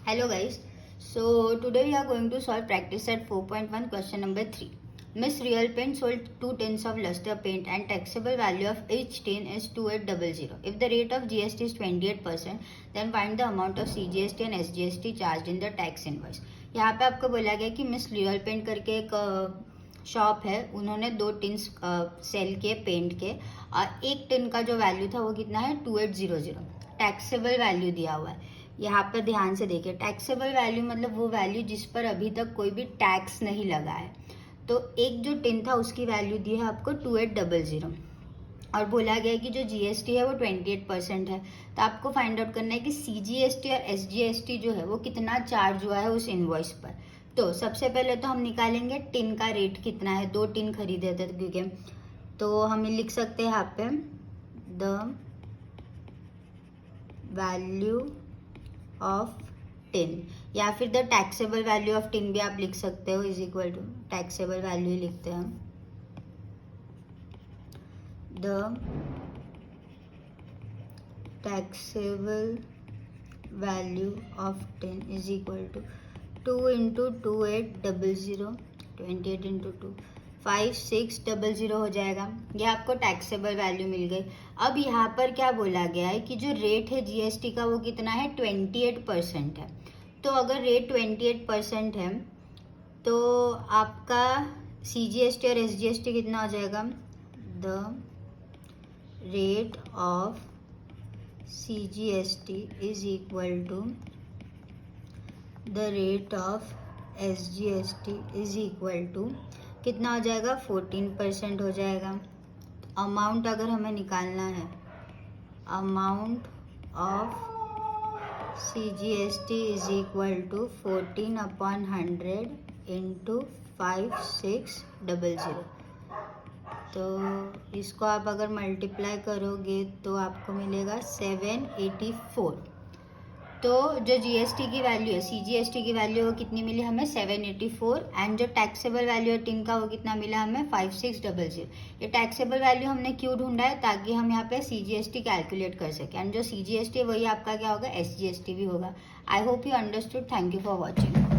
Hello guys. So today we are going to solve practice set 4.1 question number 3. Miss Real Paint sold 2 tins of luster paint and taxable value of each tin is 2800. If the rate of GST is 28%, then find the amount of CGST and SGST charged in the tax invoice. यहाँ पे आपको बोला गया कि miss real paint करके एक shop है, उन्होंने 2 टिन्स सेल किए पेंट के और एक टिन का जो वैल्यू था वो कितना है 2800. टैक्सेबल वैल्यू दिया हुआ है. यहाँ पर ध्यान से देखिए, टैक्सेबल वैल्यू मतलब वो वैल्यू जिस पर अभी तक कोई भी टैक्स नहीं लगा है. तो एक जो टिन था उसकी वैल्यू दी है आपको 2800 और बोला गया है कि जो जीएसटी है वो 28% है. तो आपको फाइंड आउट करना है कि सीजीएसटी और एसजीएसटी जो है वो कितना चार्ज हुआ है उस इनवॉइस पर. तो सबसे पहले तो हम निकालेंगे टिन का रेट कितना है. 2 टिन खरीदे थे क्योंकि, तो हम लिख सकते हैं यहाँ पे द वैल्यू ऑफ टिन या फिर the taxable value of tin भी आप लिख सकते हो is equal to taxable value ही लिखते हैं हम. The taxable value of tin is equal to 2 into 2800 28 into 2 5600 हो जाएगा. ये आपको टैक्सेबल वैल्यू मिल गई. अब यहाँ पर क्या बोला गया है कि जो रेट है जीएसटी का वो कितना है 28% है. तो अगर रेट 28% है तो आपका सीजीएसटी और एसजीएसटी कितना हो जाएगा. The rate of CGST is equal to the rate of SGST is equal to कितना हो जाएगा 14% हो जाएगा. अमाउंट अगर हमें निकालना है, amount of CGST is equal to 14/100 into 5600. तो इसको आप अगर मल्टीप्लाई करोगे तो आपको मिलेगा 784. तो जो जीएसटी की वैल्यू है, सीजीएसटी की वैल्यू वो कितनी मिली हमें 784 एंड जो टैक्सेबल वैल्यू है टिन का वो कितना मिला हमें 5600. ये टैक्सेबल वैल्यू हमने क्यों ढूंढा है ताकि हम यहाँ पे सीजीएसटी कैलकुलेट कर सकें एंड जो सीजीएसटी है वही आपका क्या होगा एसजीएसटी भी होगा. I hope you understood. Thank you for watching.